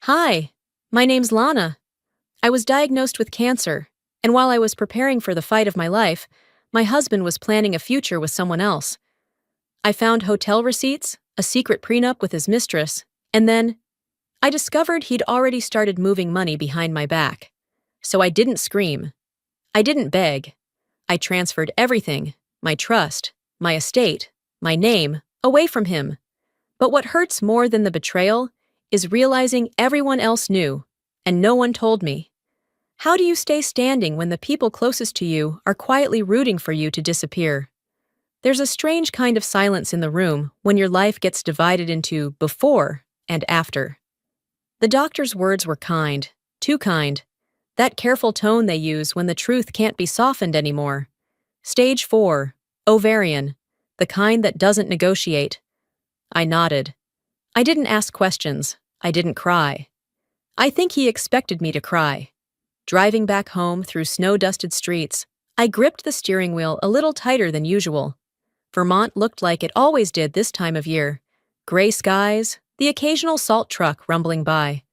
Hi, my name's Lana. I was diagnosed with cancer, and while I was preparing for the fight of my life, my husband was planning a future with someone else. I found hotel receipts, a secret prenup with his mistress, and then I discovered he'd already started moving money behind my back. So I didn't scream. I didn't beg. I transferred everything, my trust, my estate, my name, away from him. But what hurts more than the betrayal is realizing everyone else knew, and no one told me. How do you stay standing when the people closest to you are quietly rooting for you to disappear? There's a strange kind of silence in the room when your life gets divided into before and after. The doctor's words were kind, too kind. That careful tone they use when the truth can't be softened anymore. Stage 4, ovarian, the kind that doesn't negotiate. I nodded. I didn't ask questions. I didn't cry. I think he expected me to cry. Driving back home through snow-dusted streets, I gripped the steering wheel a little tighter than usual. Vermont looked like it always did this time of year. Gray skies, the occasional salt truck rumbling by.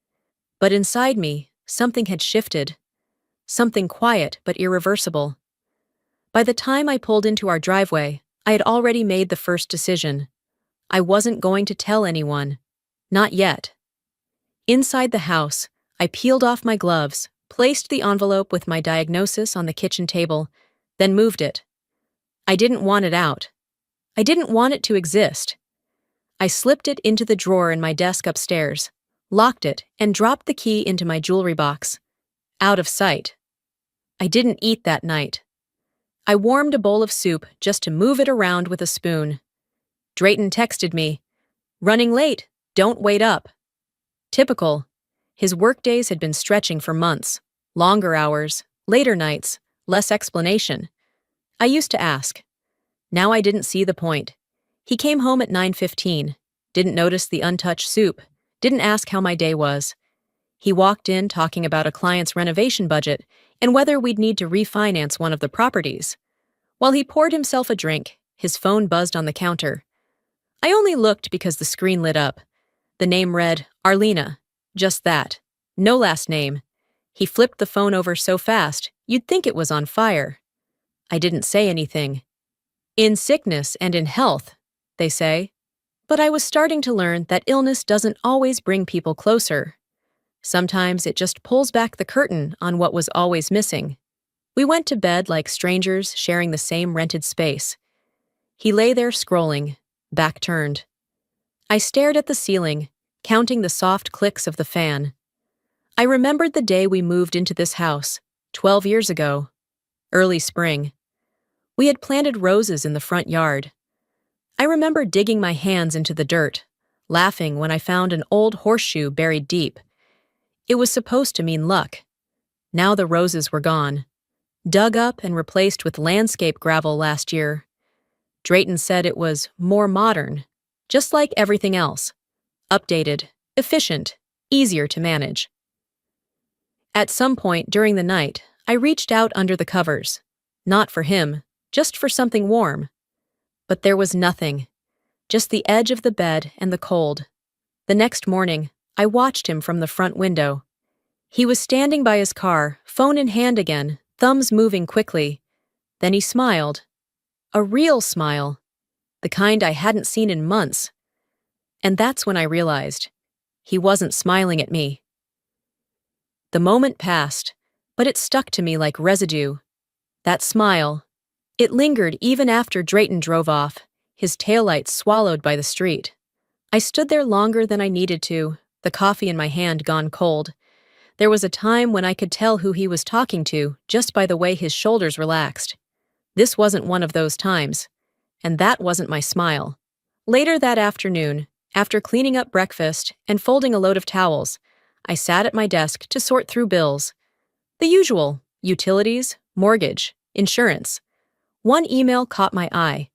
But inside me, something had shifted. Something quiet but irreversible. By the time I pulled into our driveway, I had already made the first decision. I wasn't going to tell anyone. Not yet. Inside the house, I peeled off my gloves, placed the envelope with my diagnosis on the kitchen table, then moved it. I didn't want it out. I didn't want it to exist. I slipped it into the drawer in my desk upstairs, locked it, and dropped the key into my jewelry box. Out of sight. I didn't eat that night. I warmed a bowl of soup just to move it around with a spoon. Drayton texted me, "Running late, don't wait up." Typical. His workdays had been stretching for months. Longer hours, later nights, less explanation. I used to ask. Now I didn't see the point. He came home at 9:15, didn't notice the untouched soup, didn't ask how my day was. He walked in talking about a client's renovation budget and whether we'd need to refinance one of the properties. While he poured himself a drink, his phone buzzed on the counter. I only looked because the screen lit up. The name read, Arlena. Just that. No last name. He flipped the phone over so fast, you'd think it was on fire. I didn't say anything. In sickness and in health, they say. But I was starting to learn that illness doesn't always bring people closer. Sometimes it just pulls back the curtain on what was always missing. We went to bed like strangers sharing the same rented space. He lay there scrolling, back turned. I stared at the ceiling, counting the soft clicks of the fan. I remembered the day we moved into this house, 12 years ago. Early spring. We had planted roses in the front yard. I remember digging my hands into the dirt, laughing when I found an old horseshoe buried deep. It was supposed to mean luck. Now the roses were gone. Dug up and replaced with landscape gravel last year. Drayton said it was more modern, just like everything else. Updated, efficient, easier to manage. At some point during the night, I reached out under the covers. Not for him, just for something warm. But there was nothing. Just the edge of the bed and the cold. The next morning, I watched him from the front window. He was standing by his car, phone in hand again, thumbs moving quickly. Then he smiled. A real smile. The kind I hadn't seen in months. And that's when I realized. He wasn't smiling at me. The moment passed, but it stuck to me like residue. That smile. It lingered even after Drayton drove off, his taillights swallowed by the street. I stood there longer than I needed to, the coffee in my hand gone cold. There was a time when I could tell who he was talking to just by the way his shoulders relaxed. This wasn't one of those times. And that wasn't my smile. Later that afternoon, after cleaning up breakfast and folding a load of towels, I sat at my desk to sort through bills. The usual: utilities, mortgage, insurance. One email caught my eye.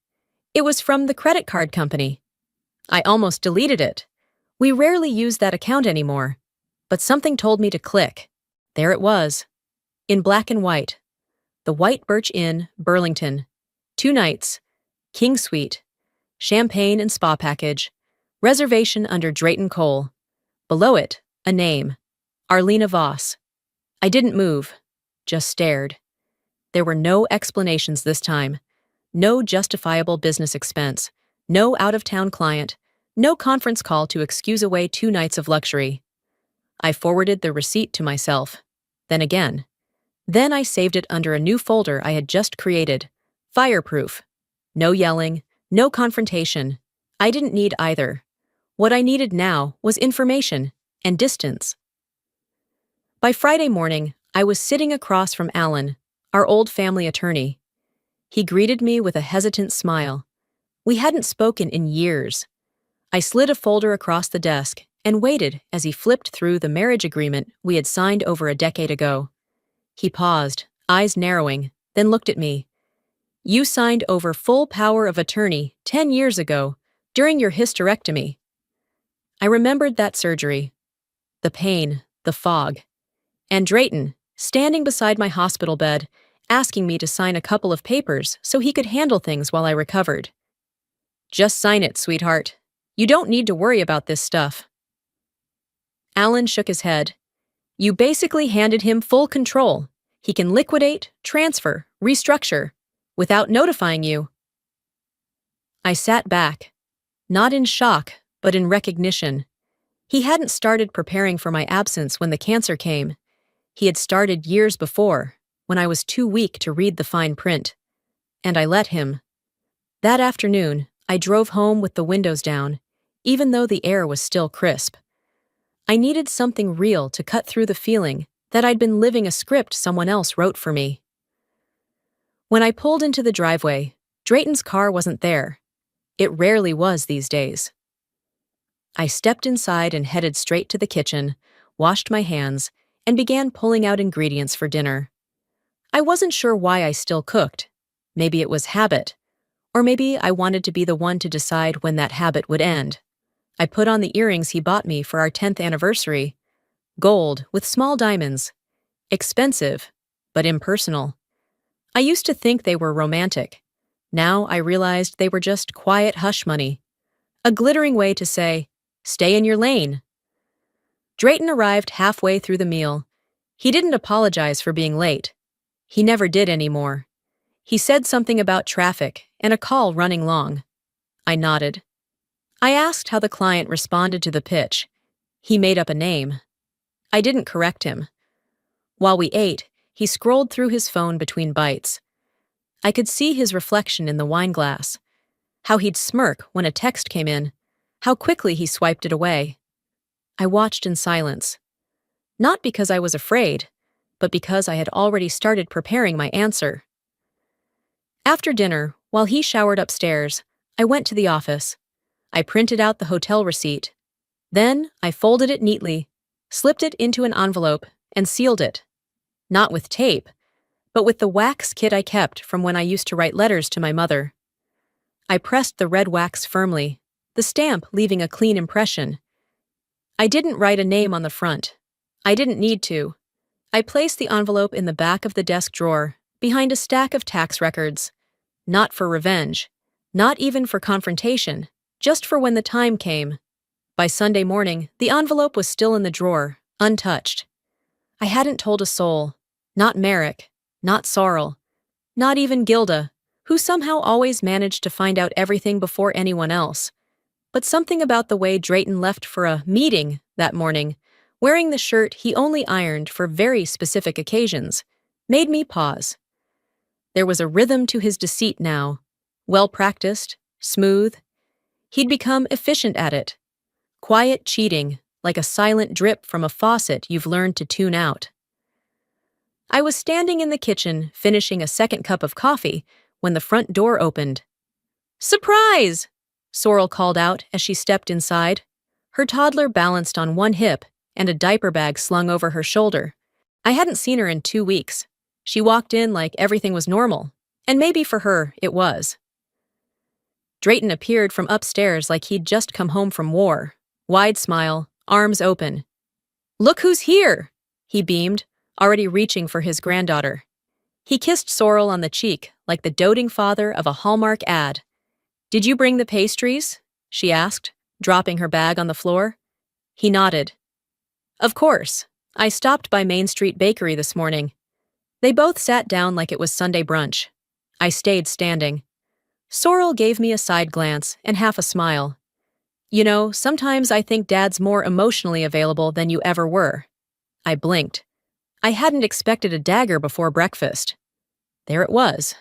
It was from the credit card company. I almost deleted it. We rarely use that account anymore. But something told me to click. There it was. In black and white. The White Birch Inn, Burlington. 2 nights. King Suite. Champagne and spa package. Reservation under Drayton Cole. Below it, A name. Arlena Voss. I didn't move, just stared. There were no explanations this time. No justifiable business expense. No out-of-town client. No conference call to excuse away 2 nights of luxury. I forwarded the receipt to myself. Then again. Then I saved it under a new folder I had just created. Fireproof. No yelling, no confrontation. I didn't need either. What I needed now was information and distance. By Friday morning, I was sitting across from Alan, our old family attorney. He greeted me with a hesitant smile. We hadn't spoken in years. I slid a folder across the desk and waited as he flipped through the marriage agreement we had signed over a decade ago. He paused, eyes narrowing, then looked at me. You signed over full power of attorney 10 years ago, during your hysterectomy. I remembered that surgery. The pain, the fog. And Drayton, standing beside my hospital bed, asking me to sign a couple of papers so he could handle things while I recovered. Just sign it, sweetheart. You don't need to worry about this stuff. Alan shook his head. You basically handed him full control. He can liquidate, transfer, restructure, without notifying you. I sat back, not in shock, but in recognition. He hadn't started preparing for my absence when the cancer came. He had started years before, when I was too weak to read the fine print. And I let him. That afternoon, I drove home with the windows down, even though the air was still crisp. I needed something real to cut through the feeling that I'd been living a script someone else wrote for me. When I pulled into the driveway, Drayton's car wasn't there. It rarely was these days. I stepped inside and headed straight to the kitchen, washed my hands, and began pulling out ingredients for dinner. I wasn't sure why I still cooked. Maybe it was habit. Or maybe I wanted to be the one to decide when that habit would end. I put on the earrings he bought me for our 10th anniversary. Gold with small diamonds. Expensive, but impersonal. I used to think they were romantic. Now I realized they were just quiet hush money. A glittering way to say, stay in your lane. Drayton arrived halfway through the meal. He didn't apologize for being late. He never did anymore. He said something about traffic and a call running long. I nodded. I asked how the client responded to the pitch. He made up a name. I didn't correct him. While we ate, he scrolled through his phone between bites. I could see his reflection in the wine glass. How he'd smirk when a text came in. How quickly he swiped it away. I watched in silence. Not because I was afraid, but because I had already started preparing my answer. After dinner, while he showered upstairs, I went to the office. I printed out the hotel receipt. Then I folded it neatly, slipped it into an envelope, and sealed it. Not with tape, but with the wax kit I kept from when I used to write letters to my mother. I pressed the red wax firmly, the stamp leaving a clean impression. I didn't write a name on the front. I didn't need to. I placed the envelope in the back of the desk drawer, behind a stack of tax records. Not for revenge, not even for confrontation, just for when the time came. By Sunday morning, the envelope was still in the drawer, untouched. I hadn't told a soul, not Merrick, not Sorrel, not even Gilda, who somehow always managed to find out everything before anyone else. But something about the way Drayton left for a meeting that morning, wearing the shirt he only ironed for very specific occasions, made me pause. There was a rhythm to his deceit now, well-practiced, smooth. He'd become efficient at it. Quiet cheating, like a silent drip from a faucet you've learned to tune out. I was standing in the kitchen, finishing a second cup of coffee, when the front door opened. "Surprise!" Sorrel called out as she stepped inside, her toddler balanced on one hip and a diaper bag slung over her shoulder. I hadn't seen her in 2 weeks. She walked in like everything was normal, and maybe for her, it was. Drayton appeared from upstairs like he'd just come home from war, wide smile, arms open. "Look who's here!" he beamed, already reaching for his granddaughter. He kissed Sorrel on the cheek like the doting father of a Hallmark ad. "Did you bring the pastries?" she asked, dropping her bag on the floor. He nodded. Of course. I stopped by Main Street Bakery this morning. They both sat down like it was Sunday brunch. I stayed standing. Sorrel gave me a side glance and half a smile. You know, sometimes I think Dad's more emotionally available than you ever were. I blinked. I hadn't expected a dagger before breakfast. There it was.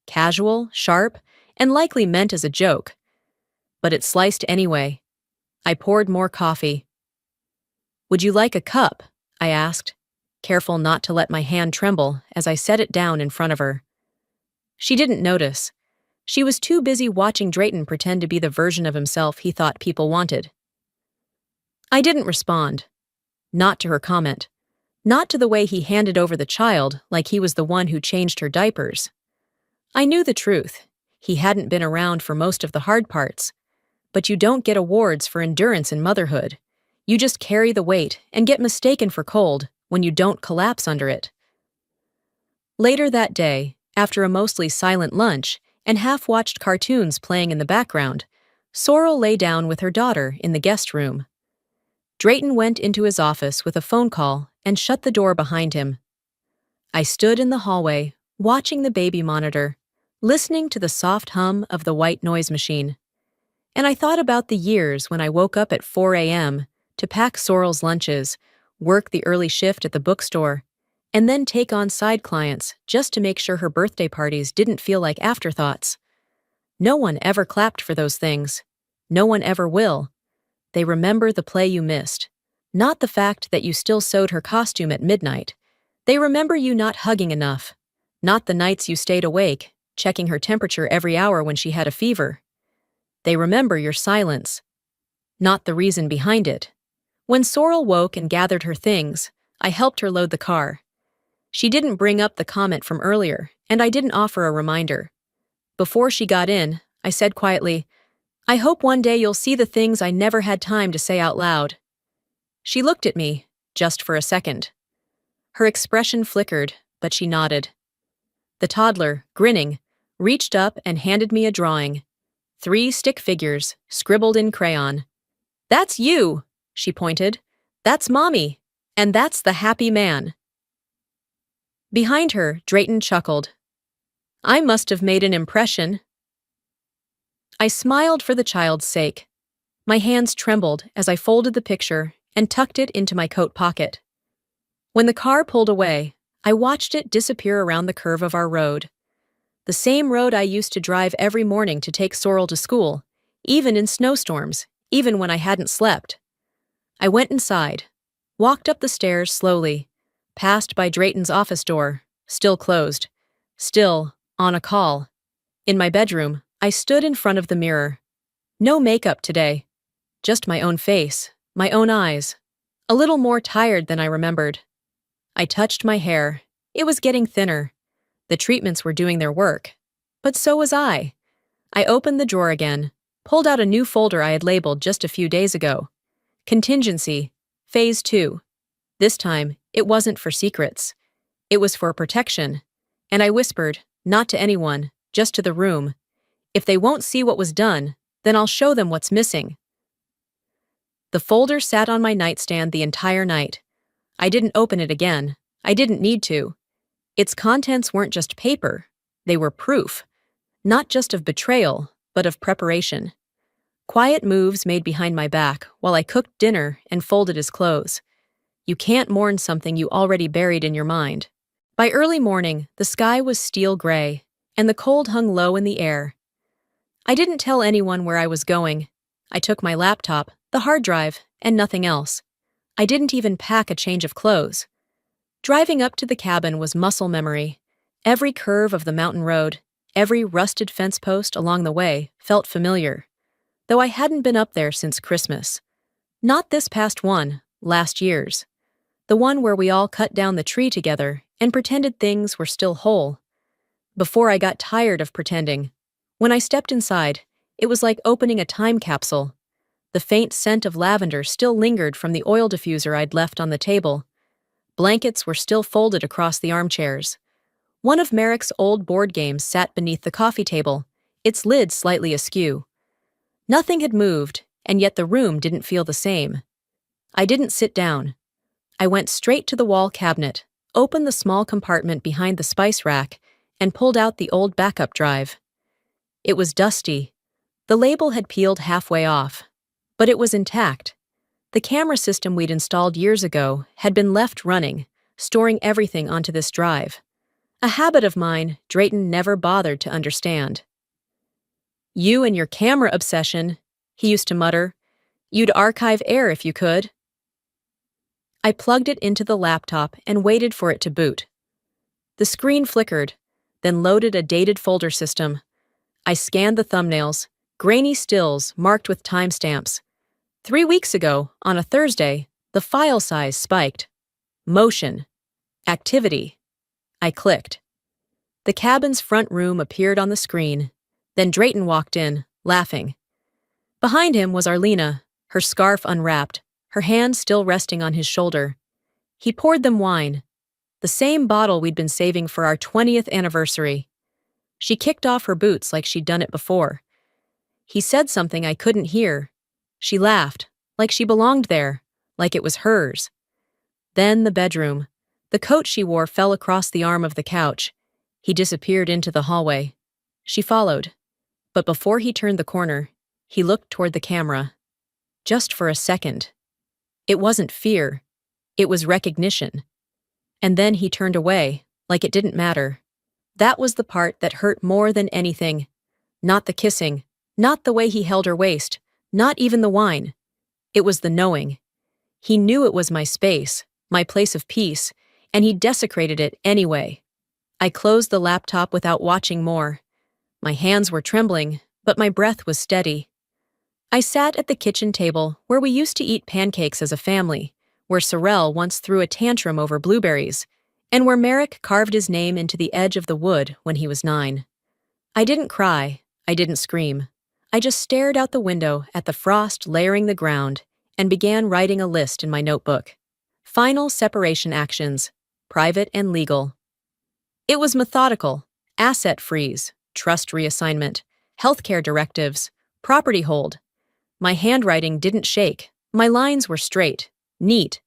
Casual, sharp, and likely meant as a joke. But it sliced anyway. I poured more coffee. Would you like a cup? I asked, careful not to let my hand tremble as I set it down in front of her. She didn't notice. She was too busy watching Drayton pretend to be the version of himself he thought people wanted. I didn't respond. Not to her comment. Not to the way he handed over the child like he was the one who changed her diapers. I knew the truth. He hadn't been around for most of the hard parts. But you don't get awards for endurance in motherhood. You just carry the weight and get mistaken for cold when you don't collapse under it. Later that day, after a mostly silent lunch and half-watched cartoons playing in the background, Sorrel lay down with her daughter in the guest room. Drayton went into his office with a phone call and shut the door behind him. I stood in the hallway, watching the baby monitor, listening to the soft hum of the white noise machine. And I thought about the years when I woke up at 4 a.m. to pack Sorrel's lunches, work the early shift at the bookstore, and then take on side clients just to make sure her birthday parties didn't feel like afterthoughts. No one ever clapped for those things. No one ever will. They remember the play you missed, not the fact that you still sewed her costume at midnight. They remember you not hugging enough, not the nights you stayed awake, checking her temperature every hour when she had a fever. They remember your silence, not the reason behind it. When Sorrel woke and gathered her things, I helped her load the car. She didn't bring up the comment from earlier, and I didn't offer a reminder. Before she got in, I said quietly, "I hope one day you'll see the things I never had time to say out loud." She looked at me, just for a second. Her expression flickered, but she nodded. The toddler, grinning, reached up and handed me a drawing. 3 stick figures, scribbled in crayon. "That's you," she pointed. "That's Mommy. And that's the happy man." Behind her, Drayton chuckled. I must have made an impression. I smiled for the child's sake. My hands trembled as I folded the picture and tucked it into my coat pocket. When the car pulled away, I watched it disappear around the curve of our road. The same road I used to drive every morning to take Sorrel to school, even in snowstorms, even when I hadn't slept. I went inside, walked up the stairs slowly, passed by Drayton's office door, still closed, still on a call. In my bedroom, I stood in front of the mirror. No makeup today, just my own face, my own eyes, a little more tired than I remembered. I touched my hair. It was getting thinner. The treatments were doing their work. But so was I. I opened the drawer again, pulled out a new folder I had labeled just a few days ago. Contingency, Phase 2. This time, it wasn't for secrets. It was for protection. And I whispered, not to anyone, just to the room. If they won't see what was done, then I'll show them what's missing. The folder sat on my nightstand the entire night. I didn't open it again. I didn't need to. Its contents weren't just paper. They were proof. Not just of betrayal, but of preparation. Quiet moves made behind my back while I cooked dinner and folded his clothes. You can't mourn something you already buried in your mind. By early morning, the sky was steel gray, and the cold hung low in the air. I didn't tell anyone where I was going. I took my laptop, the hard drive, and nothing else. I didn't even pack a change of clothes. Driving up to the cabin was muscle memory. Every curve of the mountain road, every rusted fence post along the way felt familiar, though I hadn't been up there since Christmas. Not this past one, last year's. The one where we all cut down the tree together and pretended things were still whole. Before I got tired of pretending, when I stepped inside, it was like opening a time capsule. The faint scent of lavender still lingered from the oil diffuser I'd left on the table. Blankets were still folded across the armchairs. One of Merrick's old board games sat beneath the coffee table, its lid slightly askew. Nothing had moved, and yet the room didn't feel the same. I didn't sit down. I went straight to the wall cabinet, opened the small compartment behind the spice rack, and pulled out the old backup drive. It was dusty. The label had peeled halfway off, but it was intact. The camera system we'd installed years ago had been left running, storing everything onto this drive. A habit of mine Drayton never bothered to understand. "You and your camera obsession," he used to mutter. "You'd archive air if you could." I plugged it into the laptop and waited for it to boot. The screen flickered, then loaded a dated folder system. I scanned the thumbnails, grainy stills marked with timestamps. 3 weeks ago, on a Thursday, the file size spiked. Motion. Activity. I clicked. The cabin's front room appeared on the screen. Then Drayton walked in, laughing. Behind him was Arlena, her scarf unwrapped, her hand still resting on his shoulder. He poured them wine, the same bottle we'd been saving for our 20th anniversary. She kicked off her boots like she'd done it before. He said something I couldn't hear. She laughed, like she belonged there, like it was hers. Then the bedroom. The coat she wore fell across the arm of the couch. He disappeared into the hallway. She followed. But before he turned the corner, he looked toward the camera. Just for a second. It wasn't fear. It was recognition. And then he turned away, like it didn't matter. That was the part that hurt more than anything. Not the kissing, not the way he held her waist, not even the wine. It was the knowing. He knew it was my space, my place of peace, and he desecrated it anyway. I closed the laptop without watching more. My hands were trembling, but my breath was steady. I sat at the kitchen table where we used to eat pancakes as a family, where Sorrel once threw a tantrum over blueberries, and where Merrick carved his name into the edge of the wood when he was 9. I didn't cry, I didn't scream. I just stared out the window at the frost layering the ground and began writing a list in my notebook. Final separation actions, private and legal. It was methodical: asset freeze, trust reassignment, healthcare directives, property hold. My handwriting didn't shake. My lines were straight, neat.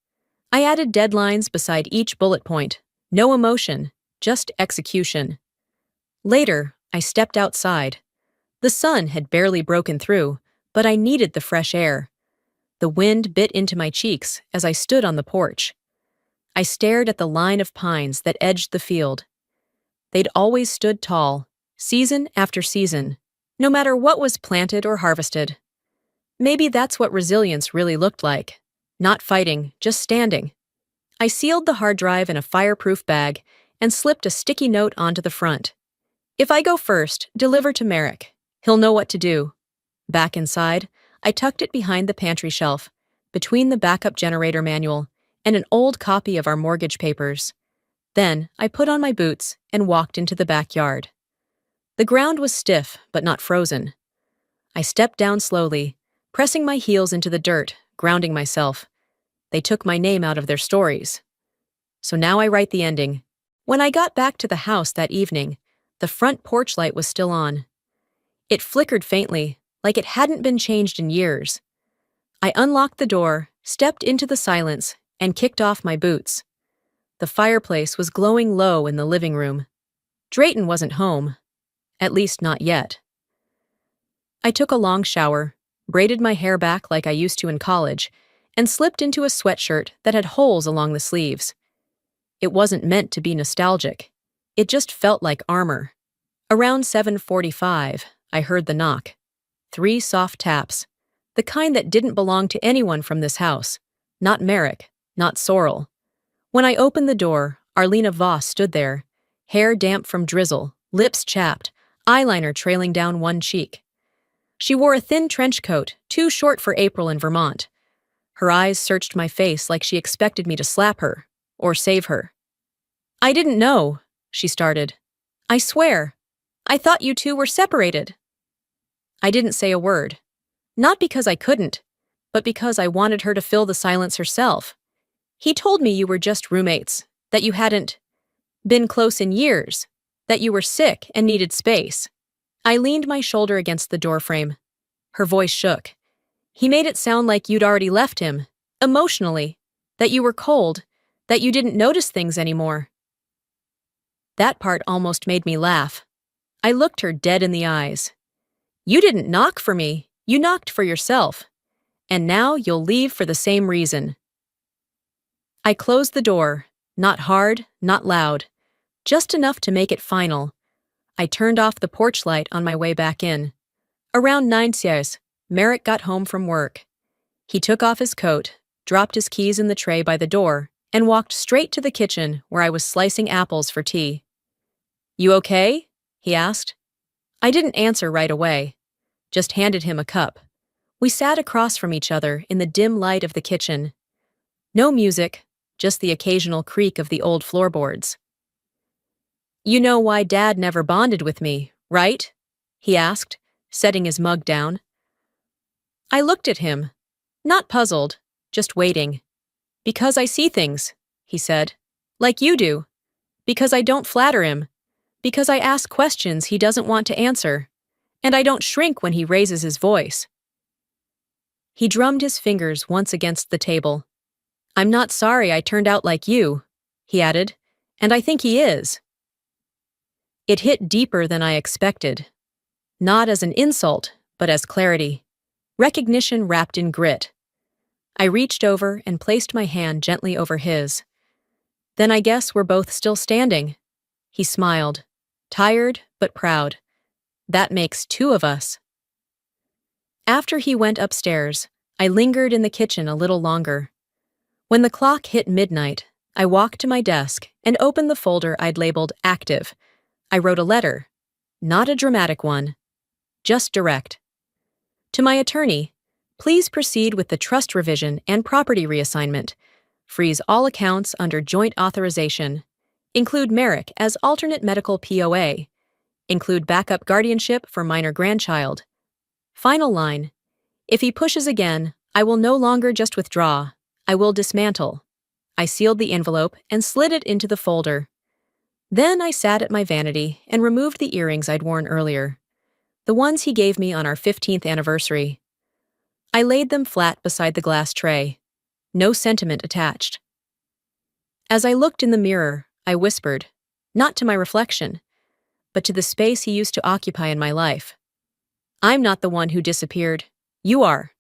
I added deadlines beside each bullet point. No emotion, just execution. Later, I stepped outside. The sun had barely broken through, but I needed the fresh air. The wind bit into my cheeks as I stood on the porch. I stared at the line of pines that edged the field. They'd always stood tall, season after season, no matter what was planted or harvested. Maybe that's what resilience really looked like. Not fighting, just standing. I sealed the hard drive in a fireproof bag and slipped a sticky note onto the front. "If I go first, deliver to Merrick. He'll know what to do." Back inside, I tucked it behind the pantry shelf, between the backup generator manual and an old copy of our mortgage papers. Then I put on my boots and walked into the backyard. The ground was stiff, but not frozen. I stepped down slowly, pressing my heels into the dirt, grounding myself. They took my name out of their stories. So now I write the ending. When I got back to the house that evening, the front porch light was still on. It flickered faintly, like it hadn't been changed in years. I unlocked the door, stepped into the silence, and kicked off my boots. The fireplace was glowing low in the living room. Drayton wasn't home. At least not yet. I took a long shower, braided my hair back like I used to in college, and slipped into a sweatshirt that had holes along the sleeves. It wasn't meant to be nostalgic. It just felt like armor. Around 7:45, I heard the knock. 3 soft taps. The kind that didn't belong to anyone from this house. Not Merrick, not Sorrel. When I opened the door, Arlena Voss stood there, hair damp from drizzle, lips chapped, eyeliner trailing down one cheek. She wore a thin trench coat, too short for April in Vermont. Her eyes searched my face like she expected me to slap her, or save her. "I didn't know," she started. "I swear. I thought you two were separated." I didn't say a word. Not because I couldn't, but because I wanted her to fill the silence herself. "He told me you were just roommates, that you hadn't been close in years, that you were sick and needed space." I leaned my shoulder against the doorframe. Her voice shook. "He made it sound like you'd already left him, emotionally, that you were cold, that you didn't notice things anymore. That part almost made me laugh. I looked her dead in the eyes. You didn't knock for me, you knocked for yourself. And now you'll leave for the same reason. I closed the door, not hard, not loud, just enough to make it final. I turned off the porch light on my way back in. Around 9:00, Merrick got home from work. He took off his coat, dropped his keys in the tray by the door, and walked straight to the kitchen where I was slicing apples for tea. You okay? He asked. I didn't answer right away, just handed him a cup. We sat across from each other in the dim light of the kitchen. No music, just the occasional creak of the old floorboards. You know why Dad never bonded with me, right? He asked, setting his mug down. I looked at him, not puzzled, just waiting. Because I see things, he said. Like you do. Because I don't flatter him. Because I ask questions he doesn't want to answer. And I don't shrink when he raises his voice. He drummed his fingers once against the table. I'm not sorry I turned out like you, he added, and I think he is. It hit deeper than I expected. Not as an insult, but as clarity. Recognition wrapped in grit. I reached over and placed my hand gently over his. Then I guess we're both still standing. He smiled, tired but proud. That makes two of us. After he went upstairs, I lingered in the kitchen a little longer. When the clock hit midnight, I walked to my desk and opened the folder I'd labeled active. I wrote a letter. Not a dramatic one. Just direct. To my attorney, please proceed with the trust revision and property reassignment. Freeze all accounts under joint authorization. Include Merrick as alternate medical POA. Include backup guardianship for minor grandchild. Final line. If he pushes again, I will no longer just withdraw. I will dismantle. I sealed the envelope and slid it into the folder. Then I sat at my vanity and removed the earrings I'd worn earlier. The ones he gave me on our 15th anniversary. I laid them flat beside the glass tray. No sentiment attached. As I looked in the mirror, I whispered, not to my reflection, but to the space he used to occupy in my life. I'm not the one who disappeared. You are.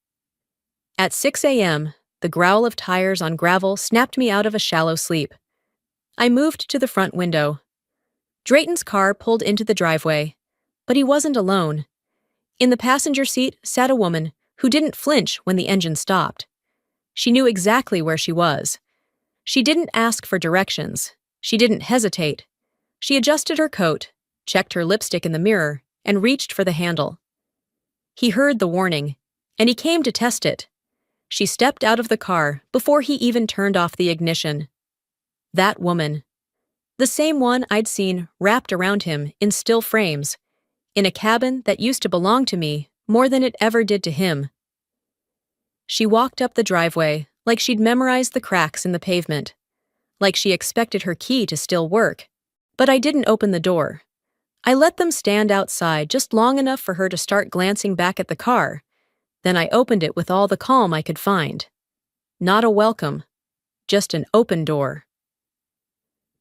At 6 a.m., the growl of tires on gravel snapped me out of a shallow sleep. I moved to the front window. Drayton's car pulled into the driveway, but he wasn't alone. In the passenger seat sat a woman who didn't flinch when the engine stopped. She knew exactly where she was. She didn't ask for directions. She didn't hesitate. She adjusted her coat, checked her lipstick in the mirror, and reached for the handle. He heard the warning, and he came to test it. She stepped out of the car before he even turned off the ignition. That woman. The same one I'd seen wrapped around him in still frames, in a cabin that used to belong to me more than it ever did to him. She walked up the driveway like she'd memorized the cracks in the pavement, like she expected her key to still work. But I didn't open the door. I let them stand outside just long enough for her to start glancing back at the car. Then I opened it with all the calm I could find. Not a welcome, just an open door.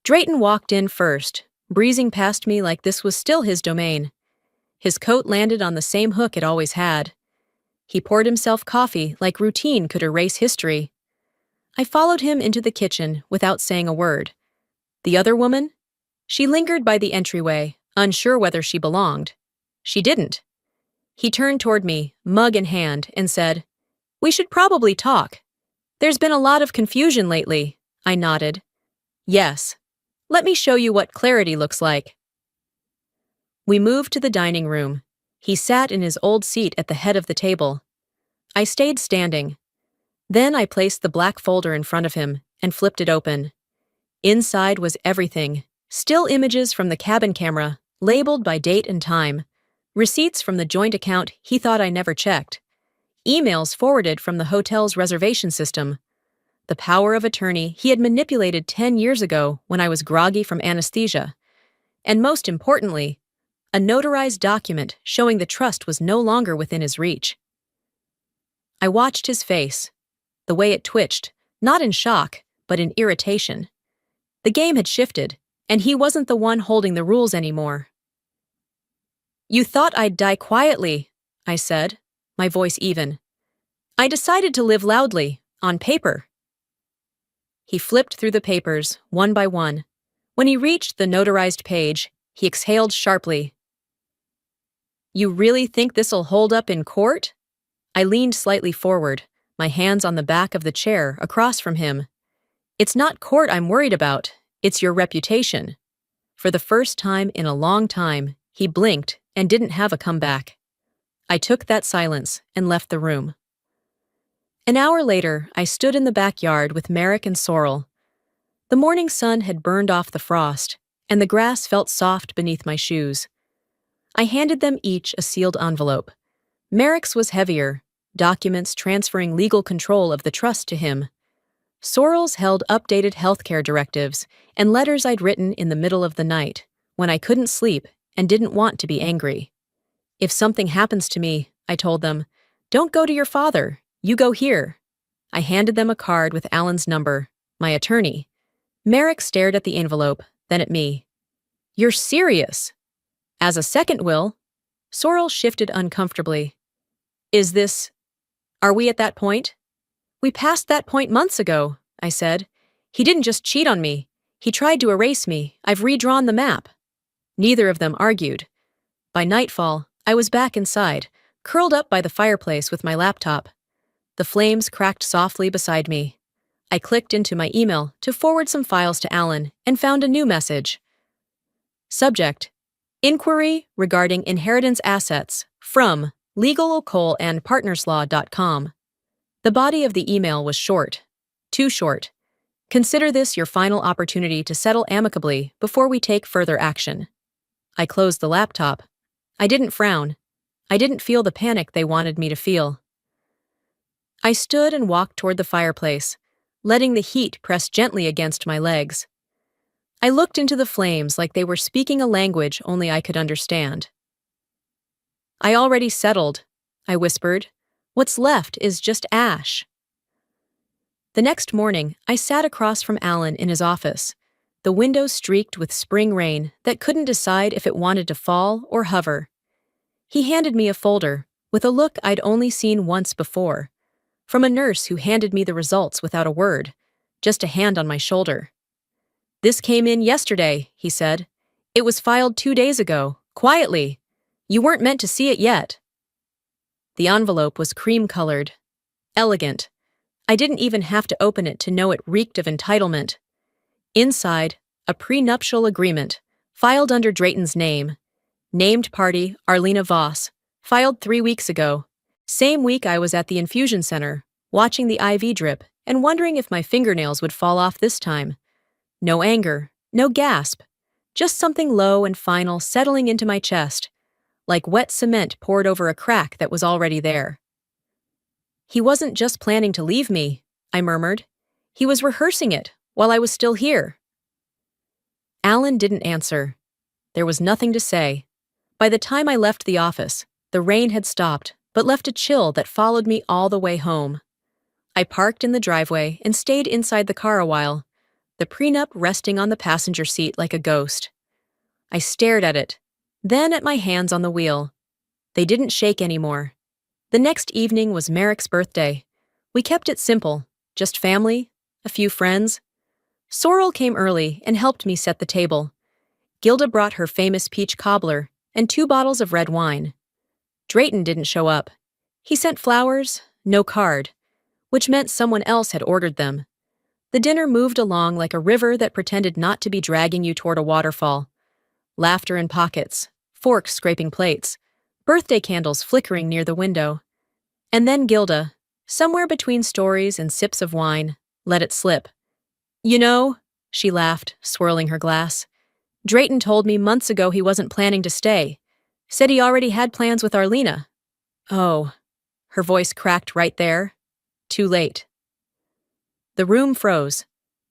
Drayton walked in first, breezing past me like this was still his domain. His coat landed on the same hook it always had. He poured himself coffee like routine could erase history. I followed him into the kitchen without saying a word. The other woman? She lingered by the entryway, unsure whether she belonged. She didn't. He turned toward me, mug in hand, and said, "We should probably talk. There's been a lot of confusion lately." I nodded. "Yes. Let me show you what clarity looks like." We moved to the dining room. He sat in his old seat at the head of the table. I stayed standing. Then I placed the black folder in front of him and flipped it open. Inside was everything. Still images from the cabin camera, labeled by date and time. Receipts from the joint account he thought I never checked. Emails forwarded from the hotel's reservation system. The power of attorney he had manipulated 10 years ago when I was groggy from anesthesia. And most importantly, a notarized document showing the trust was no longer within his reach. I watched his face, the way it twitched, not in shock, but in irritation. The game had shifted, and he wasn't the one holding the rules anymore. "You thought I'd die quietly," I said, my voice even. "I decided to live loudly, on paper." He flipped through the papers, one by one. When he reached the notarized page, he exhaled sharply. "You really think this'll hold up in court?" I leaned slightly forward, my hands on the back of the chair across from him. "It's not court I'm worried about, it's your reputation." For the first time in a long time, he blinked and didn't have a comeback. I took that silence and left the room. An hour later, I stood in the backyard with Merrick and Sorrel. The morning sun had burned off the frost, and the grass felt soft beneath my shoes. I handed them each a sealed envelope. Merrick's was heavier, documents transferring legal control of the trust to him. Sorrel's held updated healthcare directives and letters I'd written in the middle of the night, when I couldn't sleep and didn't want to be angry. "If something happens to me," I told them, "don't go to your father, you go here." I handed them a card with Alan's number, my attorney. Merrick stared at the envelope, then at me. "You're serious?" "As a second will." Sorrel shifted uncomfortably. Are we at that point?" "We passed that point months ago," I said. "He didn't just cheat on me. He tried to erase me. I've redrawn the map." Neither of them argued. By nightfall, I was back inside, curled up by the fireplace with my laptop. The flames cracked softly beside me. I clicked into my email to forward some files to Alan and found a new message. Subject: Inquiry regarding inheritance assets from legaloccole&partnerslaw.com. The body of the email was short. Too short. "Consider this your final opportunity to settle amicably before we take further action." I closed the laptop. I didn't frown. I didn't feel the panic they wanted me to feel. I stood and walked toward the fireplace, letting the heat press gently against my legs. I looked into the flames like they were speaking a language only I could understand. "I already settled," I whispered. "What's left is just ash." The next morning, I sat across from Alan in his office, the windows streaked with spring rain that couldn't decide if it wanted to fall or hover. He handed me a folder, with a look I'd only seen once before, from a nurse who handed me the results without a word, just a hand on my shoulder. "This came in yesterday," he said. "It was filed 2 days ago, quietly. You weren't meant to see it yet." The envelope was cream-colored. Elegant. I didn't even have to open it to know it reeked of entitlement. Inside, a prenuptial agreement, filed under Drayton's name. Named party, Arlena Voss, filed 3 weeks ago. Same week I was at the infusion center, watching the IV drip and wondering if my fingernails would fall off this time. No anger, no gasp, just something low and final settling into my chest, like wet cement poured over a crack that was already there. "He wasn't just planning to leave me," I murmured. "He was rehearsing it while I was still here." Alan didn't answer. There was nothing to say. By the time I left the office, the rain had stopped, but left a chill that followed me all the way home. I parked in the driveway and stayed inside the car a while, the prenup resting on the passenger seat like a ghost. I stared at it, then at my hands on the wheel. They didn't shake anymore. The next evening was Merrick's birthday. We kept it simple, just family, a few friends. Sorrel came early and helped me set the table. Gilda brought her famous peach cobbler and 2 bottles of red wine. Drayton didn't show up. He sent flowers, no card, which meant someone else had ordered them. The dinner moved along like a river that pretended not to be dragging you toward a waterfall. Laughter in pockets, forks scraping plates, birthday candles flickering near the window. And then Gilda, somewhere between stories and sips of wine, let it slip. "You know," she laughed, swirling her glass, "Drayton told me months ago he wasn't planning to stay. Said he already had plans with Arlena." Oh, her voice cracked right there. Too late. The room froze.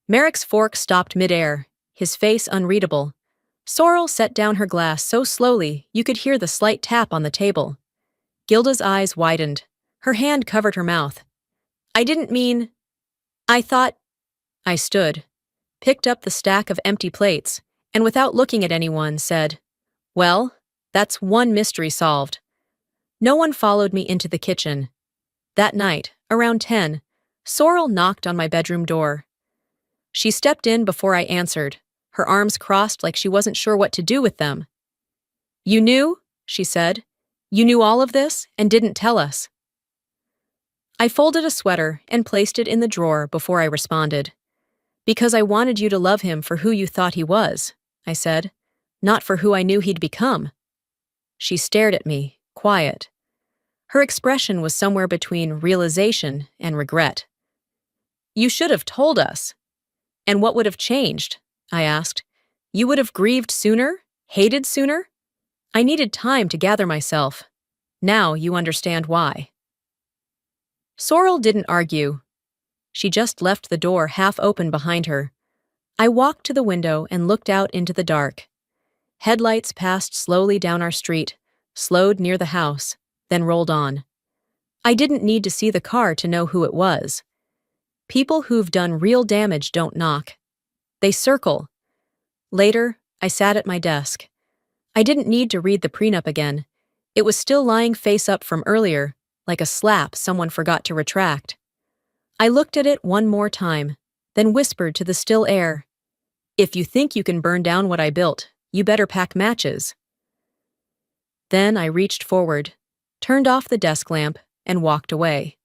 Merrick's fork stopped midair, his face unreadable. Sorrel set down her glass so slowly you could hear the slight tap on the table. Gilda's eyes widened. Her hand covered her mouth. "I didn't mean..." I thought. I stood, picked up the stack of empty plates, and without looking at anyone, said, "Well, that's one mystery solved." No one followed me into the kitchen. That night, around 10, Sorrel knocked on my bedroom door. She stepped in before I answered, her arms crossed like she wasn't sure what to do with them. "You knew?" she said. "You knew all of this and didn't tell us." I folded a sweater and placed it in the drawer before I responded. "Because I wanted you to love him for who you thought he was," I said, "not for who I knew he'd become." She stared at me, quiet. Her expression was somewhere between realization and regret. "You should have told us." "And what would have changed?" I asked. "You would have grieved sooner? Hated sooner?" I needed time to gather myself. Now you understand why. Sorrel didn't argue. She just left the door half open behind her. I walked to the window and looked out into the dark. Headlights passed slowly down our street, slowed near the house, then rolled on. I didn't need to see the car to know who it was. People who've done real damage don't knock. They circle. Later, I sat at my desk. I didn't need to read the prenup again. It was still lying face up from earlier, like a slap someone forgot to retract. I looked at it one more time, then whispered to the still air, "If you think you can burn down what I built, you better pack matches." Then I reached forward, turned off the desk lamp, and walked away.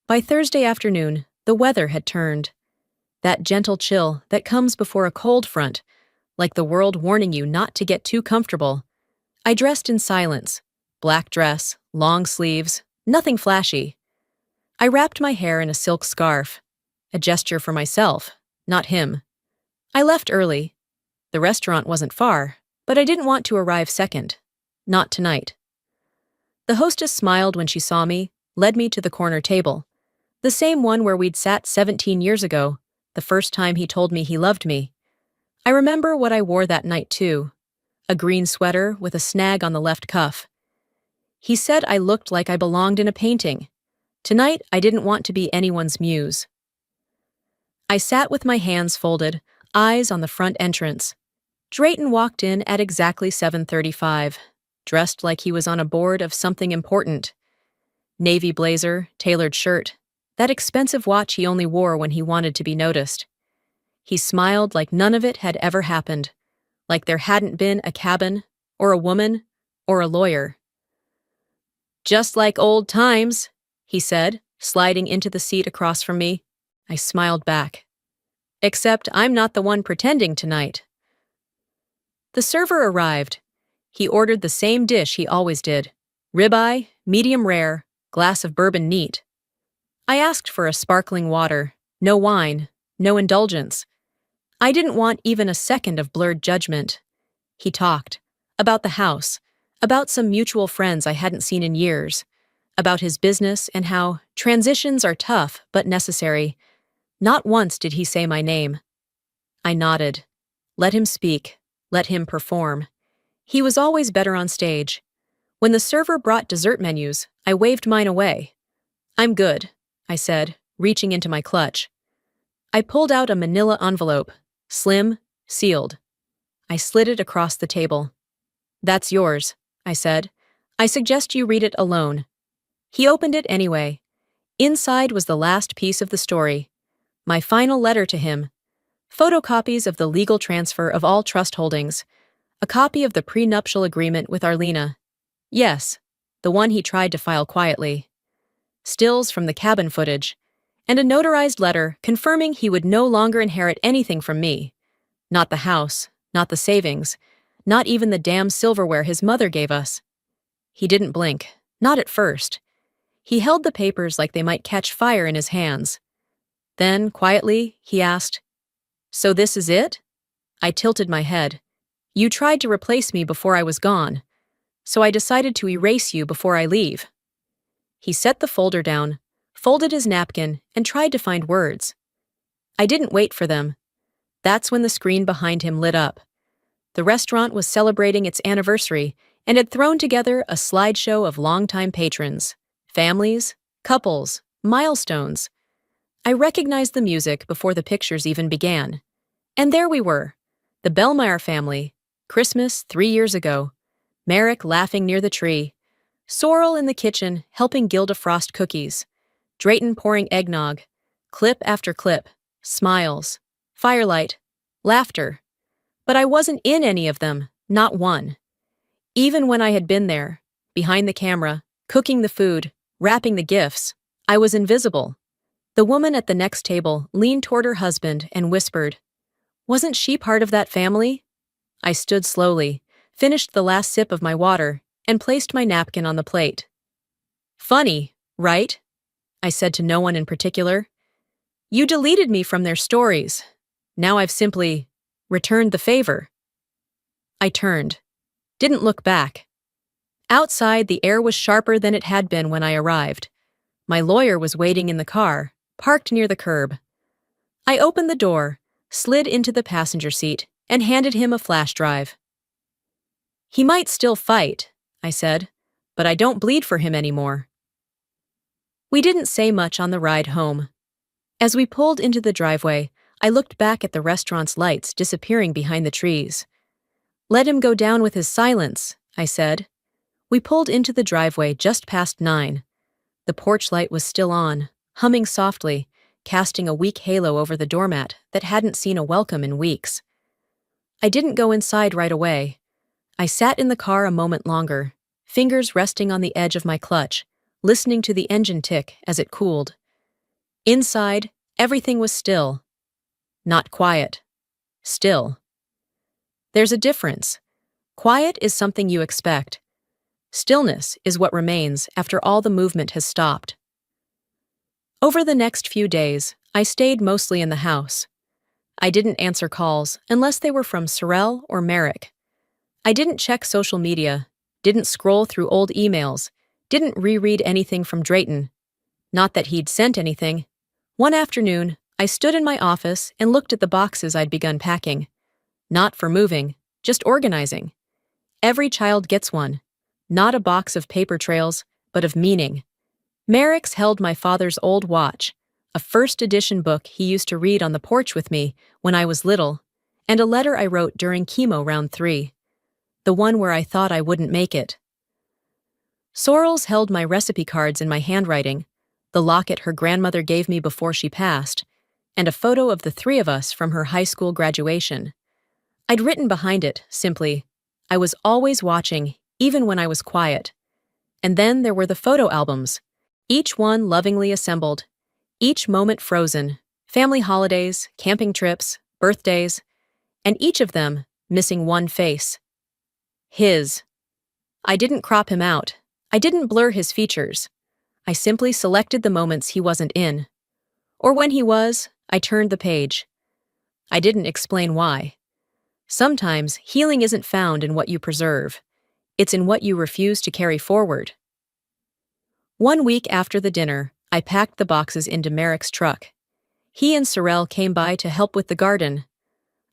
By Thursday afternoon, the weather had turned. That gentle chill that comes before a cold front, like the world warning you not to get too comfortable. I dressed in silence, black dress, long sleeves, nothing flashy. I wrapped my hair in a silk scarf, a gesture for myself, not him. I left early. The restaurant wasn't far, but I didn't want to arrive second. Not tonight. The hostess smiled when she saw me, led me to the corner table. The same one where we'd sat 17 years ago, the first time he told me he loved me. I remember what I wore that night too. A green sweater with a snag on the left cuff. He said I looked like I belonged in a painting. Tonight, I didn't want to be anyone's muse. I sat with my hands folded, eyes on the front entrance. Drayton walked in at exactly 7:35, dressed like he was on a board of something important. Navy blazer, tailored shirt, that expensive watch he only wore when he wanted to be noticed. He smiled like none of it had ever happened, like there hadn't been a cabin, or a woman, or a lawyer. "Just like old times," he said, sliding into the seat across from me. I smiled back. "Except I'm not the one pretending tonight." The server arrived. He ordered the same dish he always did. Ribeye, medium rare, glass of bourbon neat. I asked for a sparkling water, no wine, no indulgence. I didn't want even a second of blurred judgment. He talked. About the house. About some mutual friends I hadn't seen in years. About his business and how transitions are tough but necessary. Not once did he say my name. I nodded. Let him speak. Let him perform. He was always better on stage. When the server brought dessert menus, I waved mine away. "I'm good," I said, reaching into my clutch. I pulled out a manila envelope, slim, sealed. I slid it across the table. "That's yours," I said. "I suggest you read it alone." He opened it anyway. Inside was the last piece of the story. My final letter to him. Photocopies of the legal transfer of all trust holdings. A copy of the prenuptial agreement with Arlena. Yes, the one he tried to file quietly. Stills from the cabin footage. And a notarized letter confirming he would no longer inherit anything from me. Not the house, not the savings, not even the damn silverware his mother gave us. He didn't blink, not at first. He held the papers like they might catch fire in his hands. Then, quietly, he asked, "So this is it?" I tilted my head. "You tried to replace me before I was gone, so I decided to erase you before I leave." He set the folder down, folded his napkin, and tried to find words. I didn't wait for them. That's when the screen behind him lit up. The restaurant was celebrating its anniversary and had thrown together a slideshow of longtime patrons, families, couples, milestones. I recognized the music before the pictures even began. And there we were, the Bellmeyer family, Christmas 3 years ago, Merrick laughing near the tree, Sorrel in the kitchen helping Gilda frost cookies, Drayton pouring eggnog, clip after clip, smiles, firelight, laughter. But I wasn't in any of them, not one. Even when I had been there, behind the camera, cooking the food, wrapping the gifts, I was invisible. The woman at the next table leaned toward her husband and whispered, "Wasn't she part of that family?" I stood slowly, finished the last sip of my water, and placed my napkin on the plate. "Funny, right?" I said to no one in particular. "You deleted me from their stories. Now I've simply returned the favor." I turned. Didn't look back. Outside, the air was sharper than it had been when I arrived. My lawyer was waiting in the car, parked near the curb. I opened the door, slid into the passenger seat, and handed him a flash drive. "He might still fight," I said, "but I don't bleed for him anymore." We didn't say much on the ride home. As we pulled into the driveway, I looked back at the restaurant's lights disappearing behind the trees. "Let him go down with his silence," I said. We pulled into the driveway just past 9. The porch light was still on, humming softly, casting a weak halo over the doormat that hadn't seen a welcome in weeks. I didn't go inside right away. I sat in the car a moment longer, fingers resting on the edge of my clutch, listening to the engine tick as it cooled. Inside, everything was still. Not quiet. Still. There's a difference. Quiet is something you expect. Stillness is what remains after all the movement has stopped. Over the next few days, I stayed mostly in the house. I didn't answer calls unless they were from Sorrel or Merrick. I didn't check social media, didn't scroll through old emails, didn't reread anything from Drayton. Not that he'd sent anything. One afternoon, I stood in my office and looked at the boxes I'd begun packing. Not for moving, just organizing. Every child gets one. Not a box of paper trails, but of meaning. Merrick's held my father's old watch, a first edition book he used to read on the porch with me when I was little, and a letter I wrote during chemo round 3. The one where I thought I wouldn't make it. Sorrel's held my recipe cards in my handwriting, the locket her grandmother gave me before she passed, and a photo of the 3 of us from her high school graduation. I'd written behind it, simply, "I was always watching, even when I was quiet." And then there were the photo albums, each one lovingly assembled, each moment frozen, family holidays, camping trips, birthdays, and each of them missing one face. His. I didn't crop him out. I didn't blur his features. I simply selected the moments he wasn't in. Or when he was, I turned the page. I didn't explain why. Sometimes healing isn't found in what you preserve. It's in what you refuse to carry forward. One week after the dinner, I packed the boxes into Merrick's truck. He and Sorrel came by to help with the garden.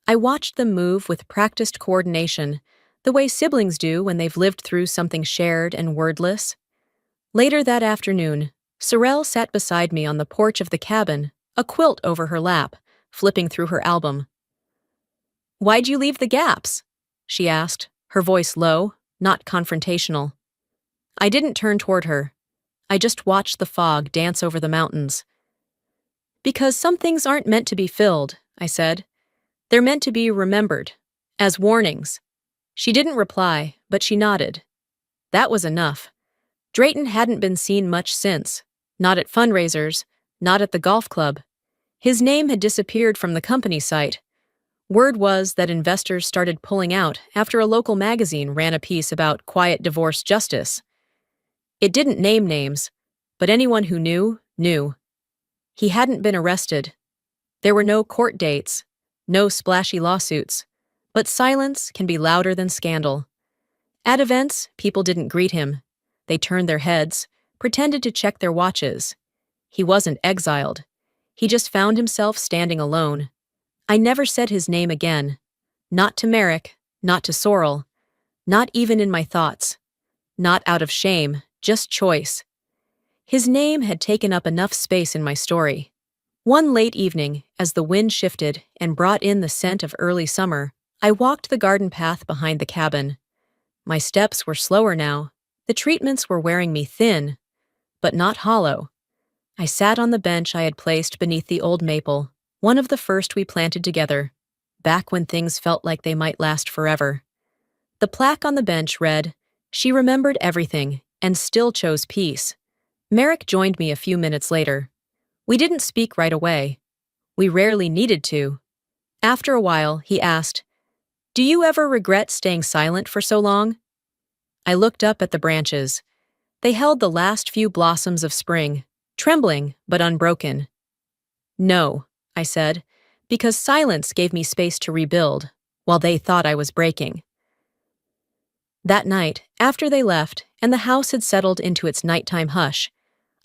I watched them move with practiced coordination, the way siblings do when they've lived through something shared and wordless. Later that afternoon, Sorrel sat beside me on the porch of the cabin, a quilt over her lap, flipping through her album. "Why'd you leave the gaps?" she asked, her voice low, not confrontational. I didn't turn toward her. I just watched the fog dance over the mountains. "Because some things aren't meant to be filled," I said. "They're meant to be remembered, as warnings." She didn't reply, but she nodded. That was enough. Drayton hadn't been seen much since, not at fundraisers, not at the golf club. His name had disappeared from the company site. Word was that investors started pulling out after a local magazine ran a piece about quiet divorce justice. It didn't name names, but anyone who knew, knew. He hadn't been arrested. There were no court dates, no splashy lawsuits, but silence can be louder than scandal. At events, people didn't greet him. They turned their heads, pretended to check their watches. He wasn't exiled. He just found himself standing alone. I never said his name again. Not to Merrick, not to Sorrel, not even in my thoughts. Not out of shame, just choice. His name had taken up enough space in my story. One late evening, as the wind shifted and brought in the scent of early summer, I walked the garden path behind the cabin. My steps were slower now. The treatments were wearing me thin, but not hollow. I sat on the bench I had placed beneath the old maple, one of the first we planted together, back when things felt like they might last forever. The plaque on the bench read, "She remembered everything and still chose peace." Merrick joined me a few minutes later. We didn't speak right away. We rarely needed to. After a while, he asked, "Do you ever regret staying silent for so long?" I looked up at the branches. They held the last few blossoms of spring, trembling but unbroken. "No," I said, because silence gave me space to rebuild, while they thought I was breaking. That night, after they left, and the house had settled into its nighttime hush,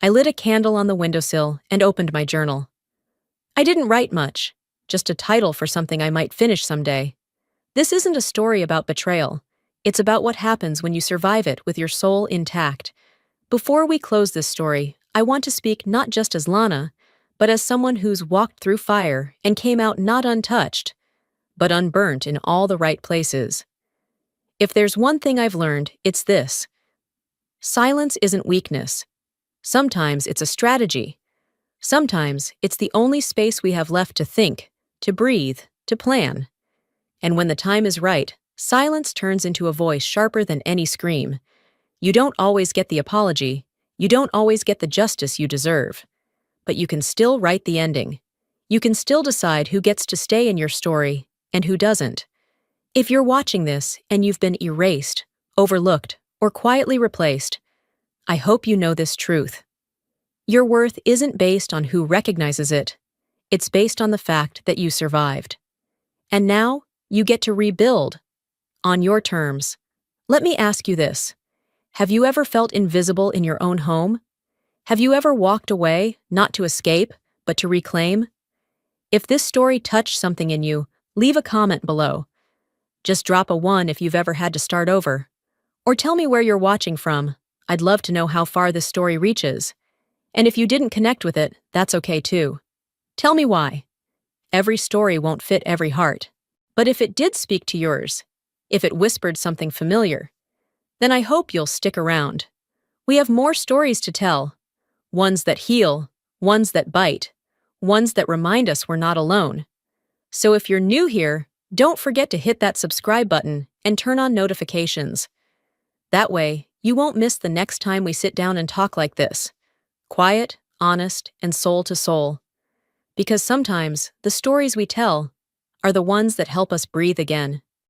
I lit a candle on the windowsill and opened my journal. I didn't write much, just a title for something I might finish someday. This isn't a story about betrayal. It's about what happens when you survive it with your soul intact. Before we close this story, I want to speak not just as Lana, but as someone who's walked through fire and came out not untouched, but unburnt in all the right places. If there's one thing I've learned, it's this. Silence isn't weakness. Sometimes it's a strategy. Sometimes it's the only space we have left to think, to breathe, to plan. And when the time is right, silence turns into a voice sharper than any scream. You don't always get the apology. You don't always get the justice you deserve. But you can still write the ending. You can still decide who gets to stay in your story and who doesn't. If you're watching this and you've been erased, overlooked, or quietly replaced, I hope you know this truth. Your worth isn't based on who recognizes it. It's based on the fact that you survived. And now, you get to rebuild. On your terms. Let me ask you this. Have you ever felt invisible in your own home? Have you ever walked away, not to escape, but to reclaim? If this story touched something in you, leave a comment below. Just drop a 1 if you've ever had to start over. Or tell me where you're watching from. I'd love to know how far this story reaches. And if you didn't connect with it, that's okay too. Tell me why. Every story won't fit every heart. But if it did speak to yours, if it whispered something familiar, then I hope you'll stick around. We have more stories to tell. Ones that heal, ones that bite, ones that remind us we're not alone. So if you're new here, don't forget to hit that subscribe button and turn on notifications. That way, you won't miss the next time we sit down and talk like this. Quiet, honest, and soul to soul. Because sometimes the stories we tell are the ones that help us breathe again.